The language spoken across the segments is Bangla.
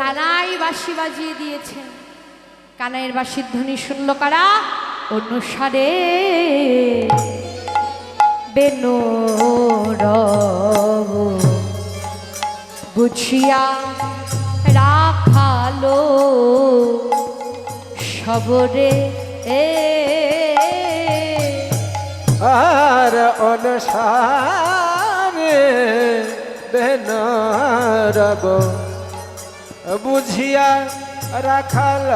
কানাই বাঁশি বাজিয়ে দিয়েছেন। কানাইয়ের বাঁশির ধ্বনি শুনল কারা? অনুসারে বেনু রব বুঝিয়া রাখালো সবরে আর অনুসারে বেনু রব বুঝিয়া রাখাল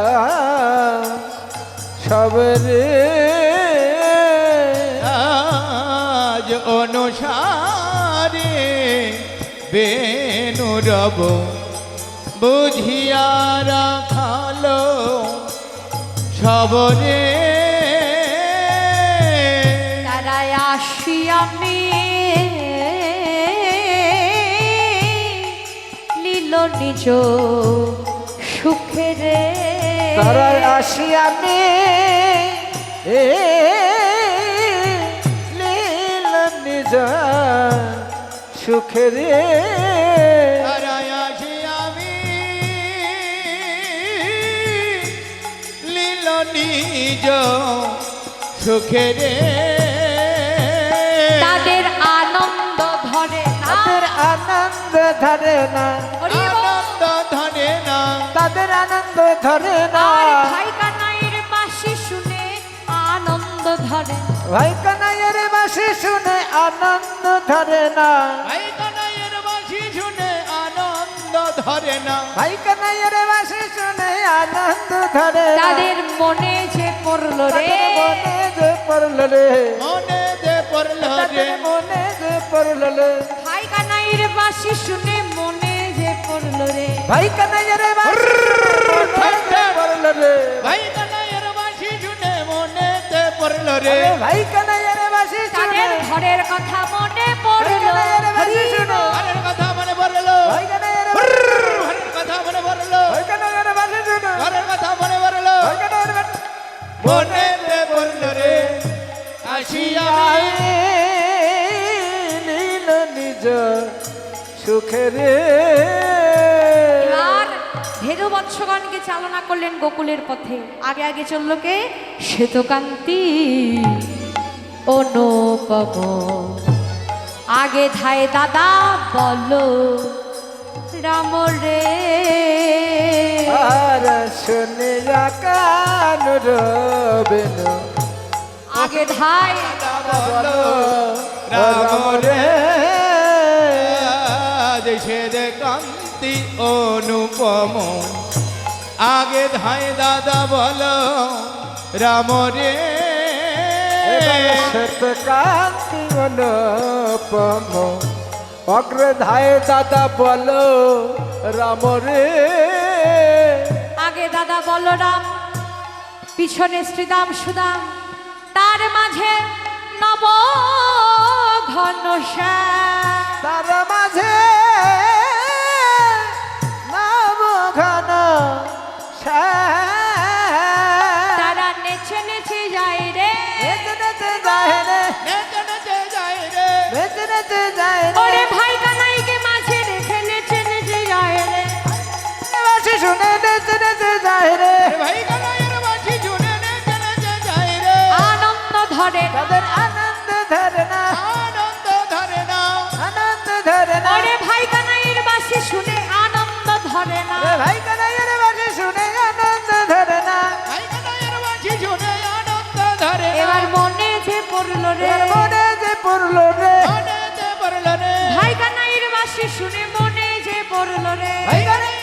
সবরে আজ অনুসারে বেনু রব বুঝিয়া রাখালো সবরে তারাই আসিয়ামি লীল নিজ সুখেরে তারা আসিয়ামি লীল নিজ সুখেরে তারাই আমি লীল নিজ সুখেরে তাদের আনন্দ ধরে না, তাদের আনন্দ ধরে না, আনন্দ ধরে না, তাদের আনন্দ ধরে না। আর ভাই কানাইয়ের বাঁশি শুনে আনন্দ ধরে, ভাই কানাইয়ের বাঁশি শুনে আনন্দ ধরে না, ভাই কানাইয়ের বাঁশি শুনে আনন্দ ধরে না, ভাই কানাইয়ের বাঁশি শুনে আনন্দ ধরে না। তাদের মনে যে পড়ল রে, মনে যে পড়ল রে, মনে যে পড়ল রে, তাদের মনে যে পড়ল রে, ভাই কানাইয়ের বাঁশি শুনে মনে যে পড়ল রে, ভাই কানাইয়ের বাঁশি শুনে মনে যে পড়ল রে, ভাই কানাইয়ের বাঁশি শুনে মনে যে পড়ল রে, ভাই কানাইয়ের বাঁশি শুনে, তাদের ঘরের কথা মনে পড়ল, কানাইয়ের বাঁশি শুনে, ঘরের কথা মনে পড়ল, ভাই কানাইয়ের ঘরের কথা মনে পড়ল, ভাই কানাইয়ের বাঁশি শুনে, ঘরের কথা মনে পড়ল, ভাই কানাইয়ের বাঁশি মনে যে পড়ল রে আসিয়া নীল নিজ সুখেরে। এবার ধেনু বৎসগণকে চালনা করলেন গোকুলের পথে। আগে আগে চলল কে? শ্বেতকান্তি অনুপম। আগে ধায় দাদা বলো রাম রে, আর শুনে কান রবেন আগে ধায় বলো রাম রে দেশের কান্তি অনুপম। আগে ধাই দাদা বলো রাম রে, শ্বেত কান্তি অনুপম। অগ্রধায় দাদা বলো রাম রে, আগে দাদা বলো রাম, পিছনে শ্রীদাম সুদাম, তার মাঝে নব ঘনশ্যাম। তার মাঝে নব ঘন তারা নেচে নেচে যায় রে, নেচে নেচে যায় রে, নেচে নেচে যায় রে, নেচে নেচে যায় ওরে রে, ভাই কানাইকে মাঝে রেখে নেচে নেচে যায় রে, বাঁশি শুনে নেচে নেচে যায় রে। ভাই কানাইয়ের বাঁশি শুনে নেচে নেচে যায় রে, আনন্দ ধরে না। তাদের আনন্দ ধরে না, আনন্দ ধরে না, আনন্দ ধরে না। ওরে ভাই কানাইয়ের বাঁশি শুনে আনন্দ ধরে না। রে ভাই কানাইয়ের বাঁশি শুনে আনন্দ ধরে না। ভাই কানাইয়ের বাঁশি শুনে আনন্দ ধরে না, এবার মনে যে পড়ল রে, এর মনে যে পড়ল রে, মনে যে পড়ল রে, ভাই কানাইয়ের বাঁশি শুনে মনে যে পড়ল রে, ভাই কানাই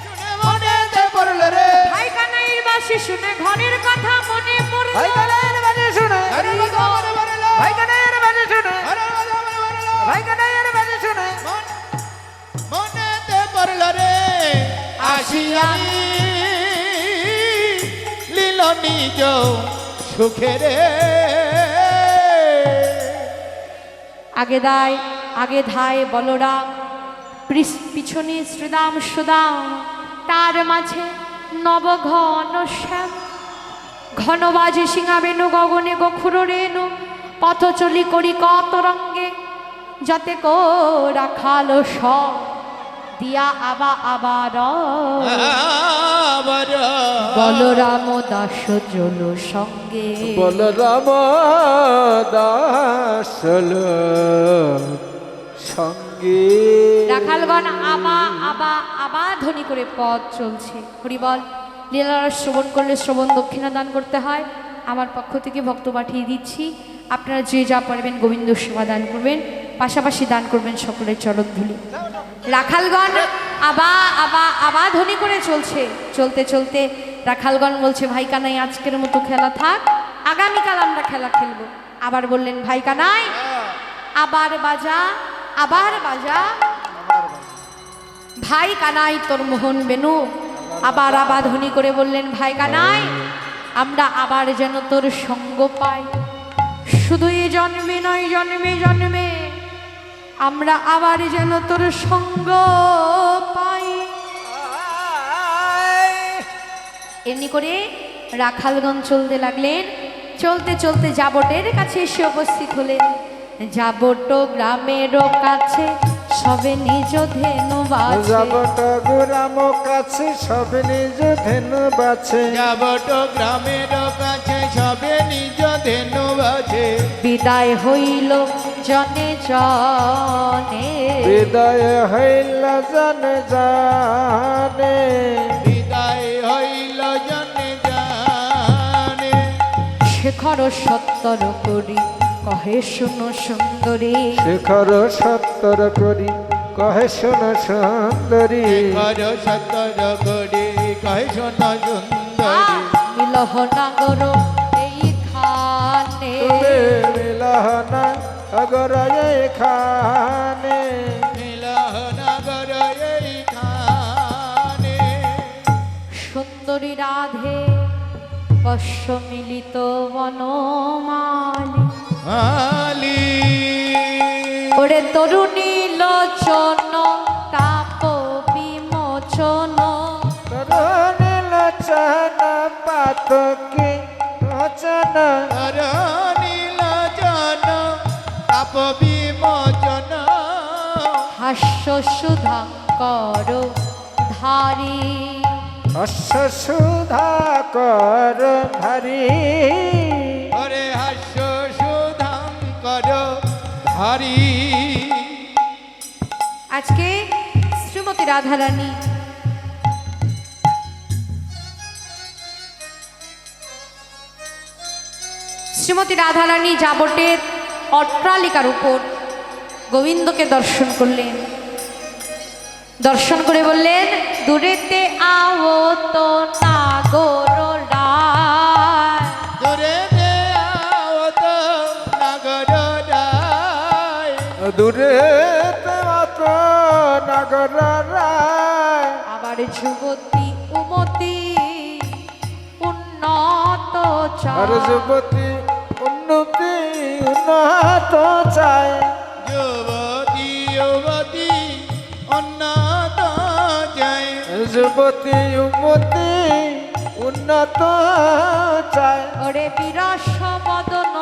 শুনে মনে যে পড়ল রে, ভাই কানাইয়ের বাঁশি শুনে ঘরের কথা মনে পড়ল, ভাই কানাইয়ের বাঁশি শুনে, ঘরের কথা মনে পড়ল, ভাই কানাইয়ের বাঁশি শুনে, ঘরের কথা মনে পড়ল, ভাই কানাইয়ের বাঁশি শুনে, মনে যে পড়ল রে আসিয়া লীল নিজ সুখেরে। আগে ধায় বলরাম, পিছনে শ্রীদাম সুদাম, তার মাঝে নবঘন শ্যাম। ঘন বাজে সিংহা বেনু গগনে গখুর রেণু, পথ চলি করি কত রঙ্গে, যাতে রাখালো সব দিয়া আবার আবার বলরাম দাস জল সঙ্গে বলরাম দাস সঙ্গে রাখালগণ আবা ধ্বনি করে পথ চলছে। হরিবল লীলার শ্রবণ করলে শ্রবণ দক্ষিণা দান করতে হয়। আমার পক্ষ থেকে ভক্ত পাঠিয়ে দিচ্ছি, আপনারা যে যা পারবেন গোবিন্দ সেবা দান করবেন, পাশাপাশি দান করবেন সকলের চরণ ধুলি। রাখালগণ আবা ধ্বনি করে চলছে। চলতে চলতে রাখালগণ বলছে, ভাই কানাই আজকের মতো খেলা থাক, আগামীকাল আমরা খেলা খেলবো। আবার বললেন, ভাই কানাই আবার বাজা ভাই কানাই তোর মোহন বেনু। আবার ধ্বনি করে বললেন, ভাই কানাই আমরা আবার যেন তোর সঙ্গ পাই, শুধু এই জন্মে নয় জন্মে জন্মে আমরা আবার যেন তোর সঙ্গ পাই। এমনি করে রাখালগঞ্জ চলতে লাগলেন। চলতে চলতে জাবটের কাছে এসে উপস্থিত হলেন। জাবট গ্রামের কাছে সবে নিজ ধেনু বাছে, যাবট গ্রাম কাছে সবে নিজ ধেনু বাছে, যাবট গ্রামের কাছে সবে নিজ ধেনু বাছে। বিদায় হইল জনে জনে, হৃদয় হইল জনে জানে, বিদায় হইল জনে জানে। শেখর সত্তর করি কহে শুনো সুন্দরী, শেখর সত্তর করি কহে শোন সুন্দরী, ঘর সতর করে কহে শোন সুন্দরী। মিলহ নাগর এইখানে, মিলহনা অগর এখানে, মিলনগর এইখানে। সুন্দরী রাধে কস্য মিলিত বনমালী, আলি ওরে তরুণী লোচন তাপ বিমোচন, তরুণী লোচন পাতকি লোচন, নীলজন তাপ বিমোচন। হাস্য সুধা কর ধারী, অশ্ব সুধা কর ধারি, হরে হাস্য সুধাঙ্কর হরি। আজকে শ্রীমতী রাধারানী জাবটের অট্টালিকার উপর গোবিন্দকে দর্শন করলেন। দর্শন করে বললেন, দূরেতে আও তো নাগর রায়, দূরে দেও তো নগর রায়, দূরে মত নগর রায়, আবার যুবতী উমতি উন্নত আর চায়, যুবতী উন্নতি উন্নত চায়, যুবতী যুবতী উন্নত যায়। যুবতী উন্নতি উন্নত চায়, ওরে বিরস বদন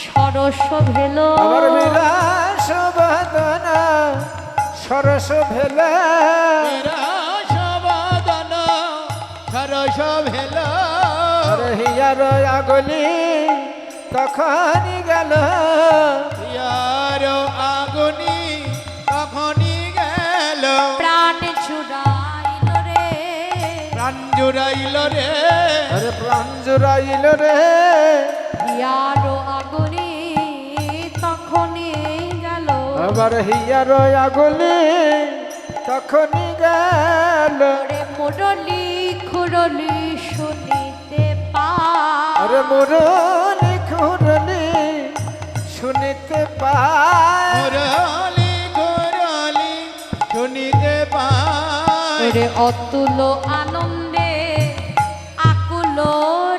সরস ভেল, আমার বিলাস বদন সরস ভেলা, সবাদন সরস ভেল, আর হিয়ার আগলি তখনই গেল, ইয়ার আগুনি কখনই গেল, প্রাণ ছুড়াইল রে, প্রাণ জুড়াইল রে, আরে প্রাণ জুড়াইল রে, হিয়ার আগুনি তখনই গেল, আবার হিয়ার আগলি তখনই গেল, ওরে মুরলি খুরলি শুনিতে পায়, আরে মুরলি খুরলি শুনিতে পায়, মুরলি ঘুরলি শুনিতে পায়, ওরে অতুল আনন্দে আকুল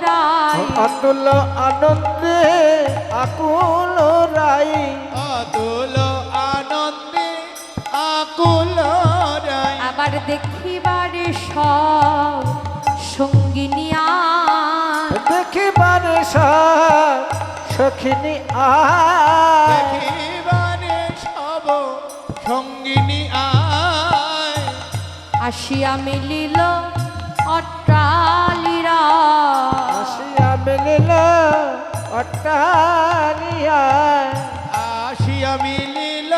রায়, অতুল আনন্দে আকুল রাই, অতুল আনন্দে আকুল রায়। আবার দেখিবারে সব সঙ্গিনিয়া, দেখিবারে সব সখিনী আয়, দেখিবারে সব সঙ্গিনী আয়, আসিয়া মিলিল অট্টালিরা, আসিয়া মিলিল অট্টালিয়ায়, আসিয়া মিলিল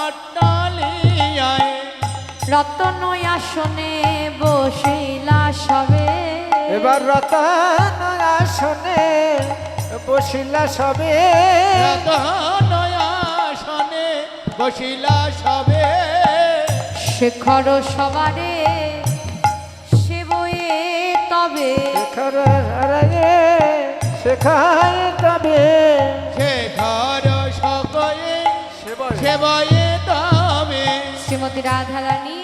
অট্টালিয়ায়, রতন আসনে বসিলা সবে, এবার রতন আসনে বসিলা সবে, রতন আসনে বসিলা সবে, শেখর সবারে সে বয়ে তবে, শেখর হারায়ে শেখায় তবে, শেখর সকয়ে সেবায়ে তবে। শ্রীমতী রাধারানী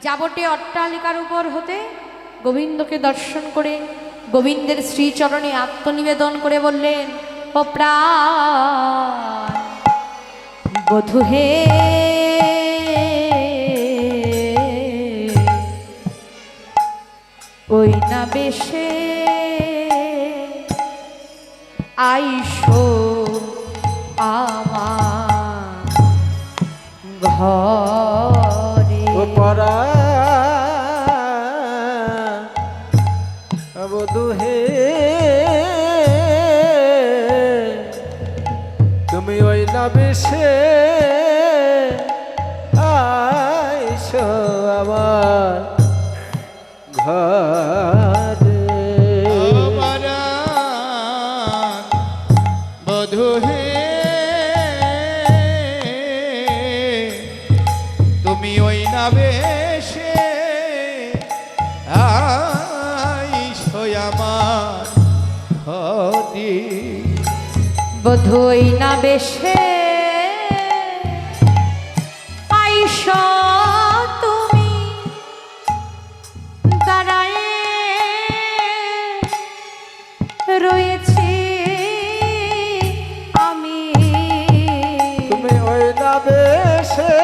যাবটে অট্টালিকার উপর হতে গোবিন্দকে দর্শন করে গোবিন্দের শ্রীচরণে আত্মনিবেদন করে বললেন, ও প্রাণ বধূ হে, ওই না বেশে আইসো আমার ঘরে। ও পরা বধূ হে, তুমি ওই না বেশে আইসো আমার ঘরে। অমরান বধূ হে, তুমি ওই না বেশে আইসো আমার ঘরে। বধুই না বেশে আইস তুমি দাঁড়ায়ে রয়েছি আমি, তুমি ওই না বেশে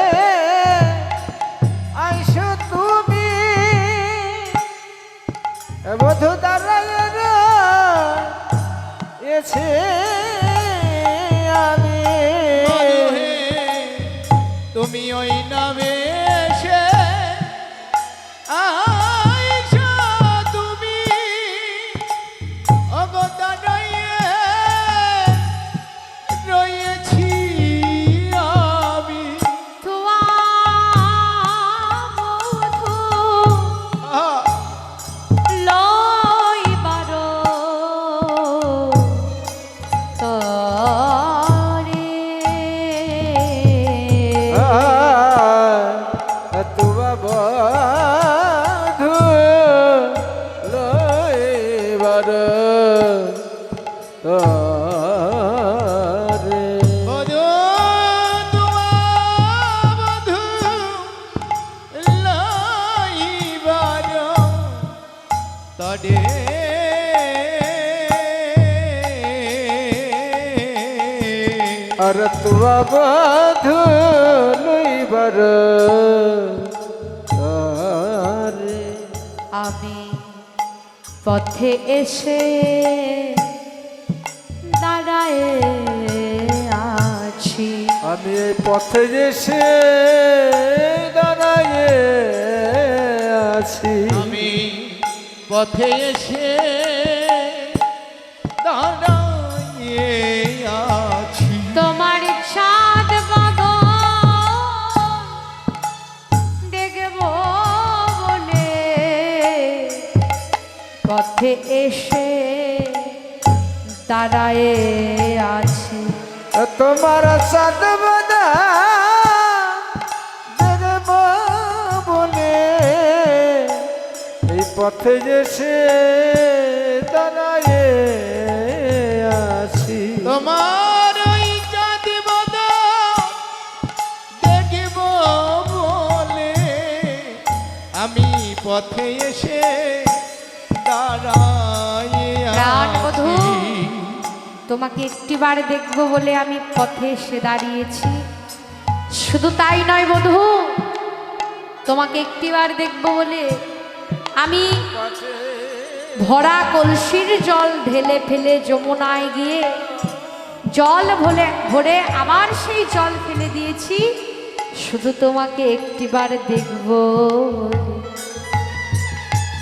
আইসো তুমি বধূ দাঁড়ায় রয়েছে আমি। বধূ হে, তুমি ওই না বেশে আইসো তুমি অগতা রয়েছি আমি। ধোয়া মধু লইবার তরে, তুবা বধূ লইবার তরে। বধূ তোমা বধূ লইবার তরে। আর তুবা বধূ লইবার তরে। আমি পথে এসে দাঁড়ায় আছি, আমি এই পথে এসে দাঁড়ায়ে আছি। আমি পথে এসে দাঁড়িয়ে আছি। তোমার চাঁদ বদন দেখব বলে পথে এসে দাঁড়ায় আছি, তোমার সাদ বদা দেখব বলে এই পথে এসে দাঁড়ায়ে আছি। তোমার ওই চাঁদ বদন দেখব বলে আমি পথে এসে দাঁড়ায়ে প্রাণবধূ, আছি। তোমাকে একটিবার দেখব বলে আমি পথে এসে দাঁড়িয়েছি। শুধু তাই নয় বধূ, তোমাকে একটিবার দেখব বলে আমি ভরা কলসির জল ঢেলে ফেলে যমুনায় গিয়ে জল ভরে আবার সেই জল ফেলে দিয়েছি। শুধু তোমাকে একটিবার দেখব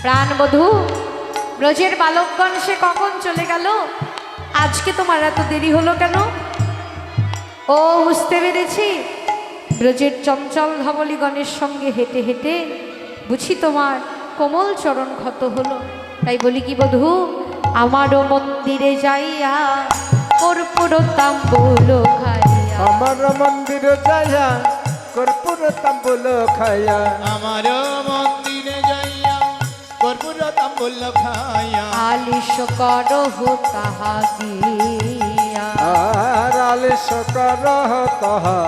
প্রাণবধূ ব্রজের বালকগণ সে কখন চলে গেল? আজকে তোমার এত দেরি হলো কেন? ও বুঝতে পেরেছি, ব্রজের চঞ্চল ধবলীগণের সঙ্গে হেঁটে হেঁটে বুঝি তোমার কোমল চরণ ক্ষত হলো। তাই বলি কি বধূ, আমারও মন্দিরে যাইয়া কর্পূর তাম্বুল খাইয়া, আমার মন্দির যাইয়া কর্পূর তাম্বুল খাইয়া, আমার মন্দিরে যাইয়া কর্পূর তাম্বুল খাইয়া, আলিশ করহু তাহা গিয়া, আর আলিশ করহ তাহা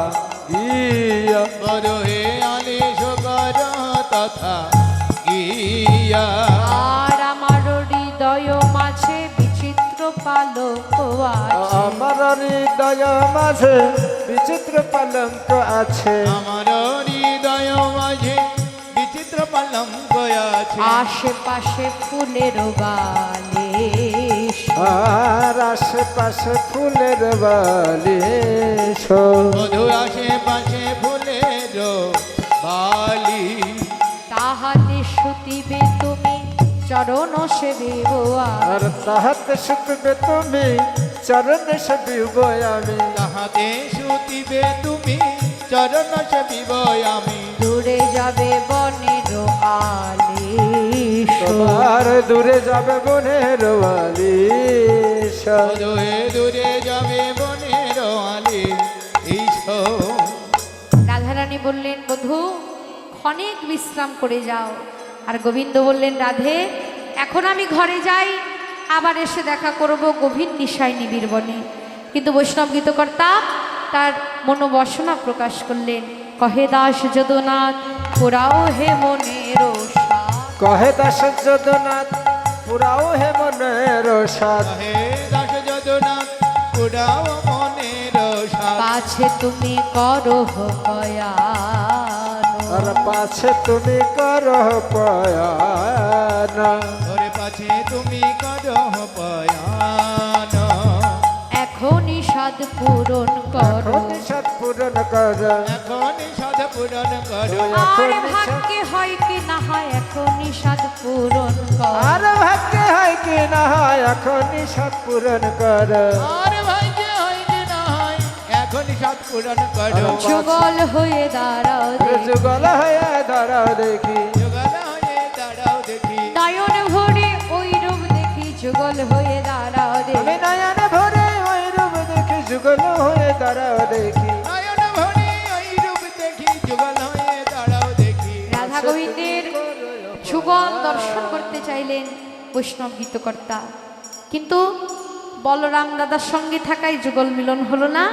গিয়া, বধূ হে আলিশ কর তথা গিয়া। আর আমার হৃদয় মাঝে বিচিত্র পালক আছে, আমার হৃদয় মাঝে বিচিত্র পালঙ্ক আছে, আমার হৃদয় মাঝে বিচিত্র পালঙ্ক আছে, আশেপাশে ফুলের বালিশ, আর আশেপাশে ফুলের বালিশ, বধূ আশেপাশে ফুলের বালি, তাহাতে শুতিবে তুমি চরণ সেবিব আর তাহাতে শুকবে তুমি চরণ সেবিব আমি, তাহাতে শুতিবে তুমি চরণ সেবিব আমি, দূরে যাবে বনের আলিশ, তোমার দূরে যাবে বনের বালিশ, বধূ হে দূরে যাবে বনের আলি ঈশো। রাধারানী বললেন বধূ ক্ষণিক বিশ্রাম করে যাও। আর গোবিন্দ বললেন রাধে এখন আমি ঘরে যাই, আবার এসে দেখা করব গভীর নিশায় নিবিড় বনে। কিন্তু বৈষ্ণব গীতকর্তা তার মনোবাসনা প্রকাশ করলেন, কহে দাস যদুনাথ পুরাও হে মনের সাধ, কহে দাস যদুনাথ পুরাও হে মনের সাধ, হে দাস যদুনাথ পুরাও মনের সাধ, পাছে তুমি করো কয়ান, আর পাছে তুমি করো পয়ান, ওরে পাছে তুমি করো পয়ান, এখনই সাধ পূরণ করো, এখনই সাধ পূরণ কর, এখন সাধ পূরণ করো, আর ভাগ্যে হয় কি না হয় এখনই সাধ পূরণ করো, আর ভাগ্যে হয় কি না হয় এখনই সাধ পূরণ কর, আর ভাই যে হয় যে না হয় এখন সাধ পূরণ করো, যুগল হয়ে দাঁড়াও দেখি, যুগল হয়ে দাঁড়াও দেখি, যুগল হয়ে দাঁড়াও দেখি, নয়ন ভরে ওই রূপ দেখি, যুগল হয়ে দাঁড়াও আমি দেখি, নয়ন ভরে ওই রূপ দেখি, যুগল হয়ে দাঁড়াও দেখি, নয়ন ভরে ওই রূপ দেখি, যুগল হয়ে দাঁড়াও দেখি, রাধা গোবিন্দের যুগল দর্শন করতে চাইলেন বৈষ্ণব গীতকর্তা, কিন্তু বলরাম দাদার সঙ্গে থাকায় যুগল মিলন হলো না।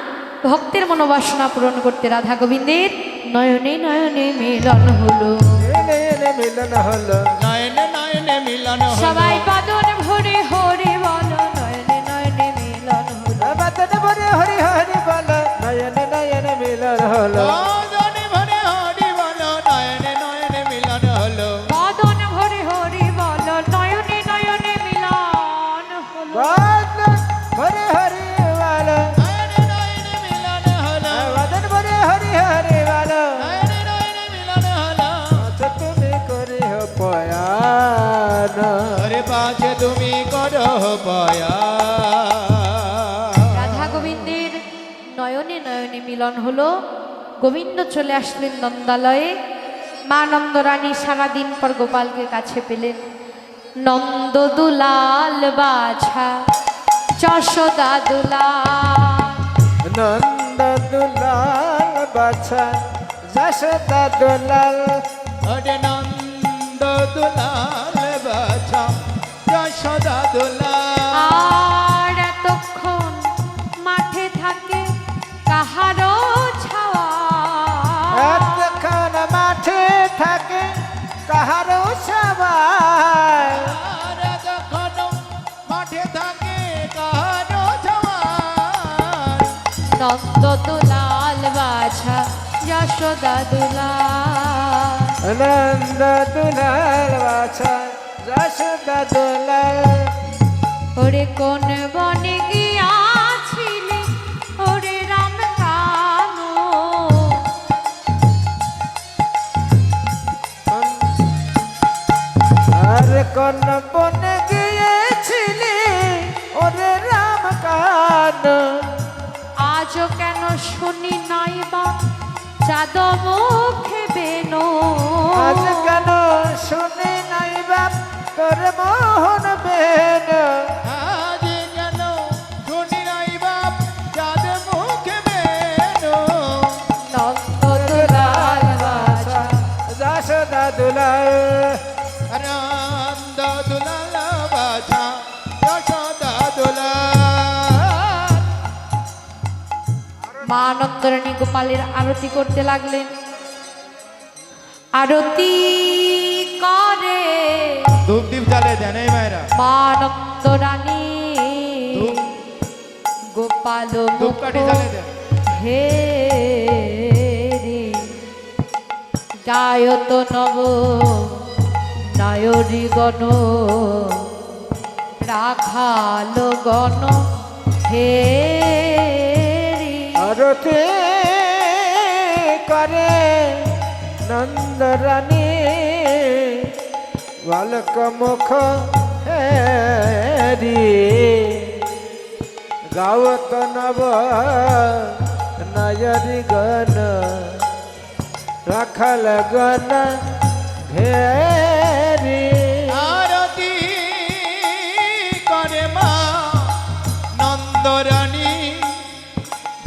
ভক্তের মনোবাসনা পূরণ করতে রাধা গোবিন্দের নয়নে নয়নে মিলন হলো, এনে এনে মিলন হলো, নয়নে নয়নে মিলন হলো, সবাই বাদন ভরে হরে বল, নয়নে নয়নে মিলন হলো, বাদন ভরে হরি হরি বল, নয়নে নয়নে মিলন হলো, বাদনে ভরে হরি বলো, নয়নে নয়নে মিলন হলো, বাদন ভরে হরে বল, নয়নে নয়নে মিলন হলো, বাদন ভরে হরি বল, নয়নে নয়নে মিলন হলো, বাদন ভরে হরি হরি বল, নয়নে নয়নে মিলন হলো, আচ্ছা তুমি করিও পয়ান, ওরে পাছে তুমি করো পয়ান, রাধা গোবিন্দের নয়নে নয়নে মিলন হলো। গোবিন্দ চলে আসলেন নন্দালয়ে। মা নন্দরানী সারাদিন পর গোপালকে কাছে পেলেন। নন্দ দুলাল বাছা যশোদা দুলাল, নন্দ দুলাল বাছা যশোদা দুলাল, ওরে নন্দ দুলাল বাছা যশোদা দুলাল, আর এতক্ষণ মাঠে থাকে কাহারো ছাওয়া, এতক্ষণ মাঠে থাকে কাহারও সবাই, আর তখন মাঠে থাকে কাহারো জওয়ান, নন্দ দুলাল বাছা যশোদা দুলাল, নন্দ দুলাল বাছা যশোদা দুলাল, ওরে কোন বনে গিয়াছিলি ওরে রাম কানু, কোন বনে গিয়েছিলি ওরে রাম কান আজও কেন শুনি নাই বা চাঁদ মুখে বেনো আজ কেন শুনি নাই বাপ তোর মোহন বেন আজ কেন শুনি নাই বাপ চাঁদ মুখে বেনো নন্দলাল বাছা যশোদা দুলাল নন্দ দুলাল বাছা যশোদা দুলাল মা নন্দরানী গোপালের আরতি করতে লাগলেন। আরতি করে ধূপ দীপ জ্বালে দেন এই মায়েরা মা নন্দরানী ধূপ গোপাল ধূপকাঠি জ্বালে দেন হে রে গায়ত নব নায়রি গণ রাখাল গণ হে রে আরতি করে নন্দরানী বালক মুখ হেরি গাওত নব নয়রি গণ রাখল গণ ঘেরি আরতি করে মা নন্দরানী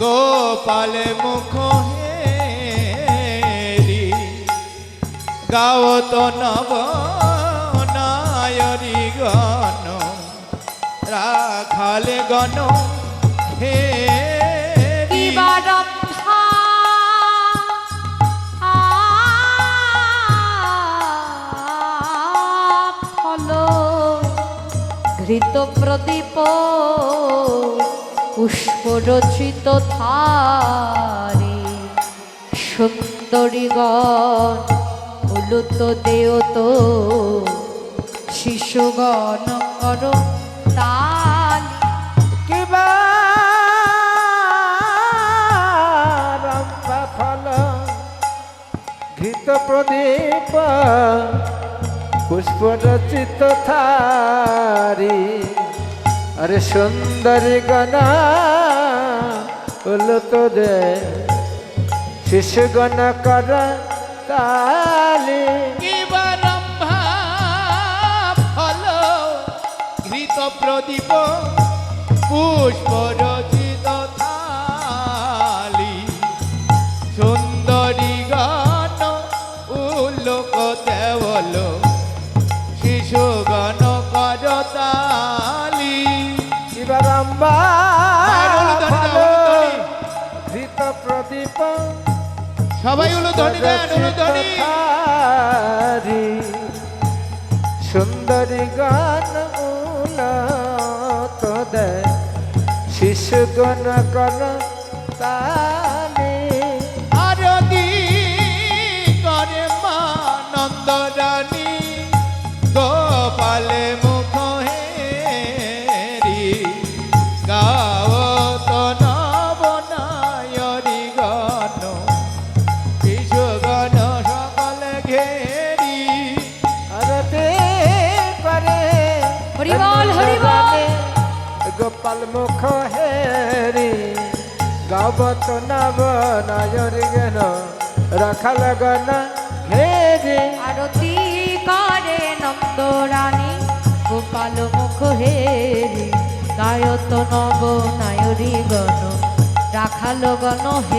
গোপাল মুখ হেরি গাওত নব নায়রি গণ রাখালে গণ হেরি কিবারম্ভা ফল ঘৃত প্রদীপ পুষ্প রচিত ধারে সুন্দরীগণ উলুত দেয়ত শিশুগণ কর তালি কিবা রম্ভা ফল ঘৃত প্রদীপ পুষ্প রচিত থারি আরে সুন্দরী গণা উলুত দে শিশুগণ কর তালি কিবারম্ভা ফল ঘৃত প্রদীপ পুষ্প রচিত থালি সুন্দরী গান উল্লোক দেওল শিশুগণ করতালি কিবা রম্ভা মায়ের ফল উলুধ্বনি দাও, উলুধ্বনি। ঘৃত প্রদীপ সবাই উলুধ্বনি দেন উলুধ্বনি হারি সুন্দরী গান উলত দে শিশুগণ কর তালি আরতি করে মা নন্দরানী গোপালে মুখ হেরি গাওত নব নায়রি গণ শিশুগণ সকলে ঘেরি আরতি করে হরি বল, হরি বল। গোপাল মুখ হেরি গাবত নব নায়রি গণ রাখাল গণ ঘেরি আরতি করে নন্দরানী গোপাল মুখ হেরি গায়ত নব নায়রি গণ রাখাল গণ হে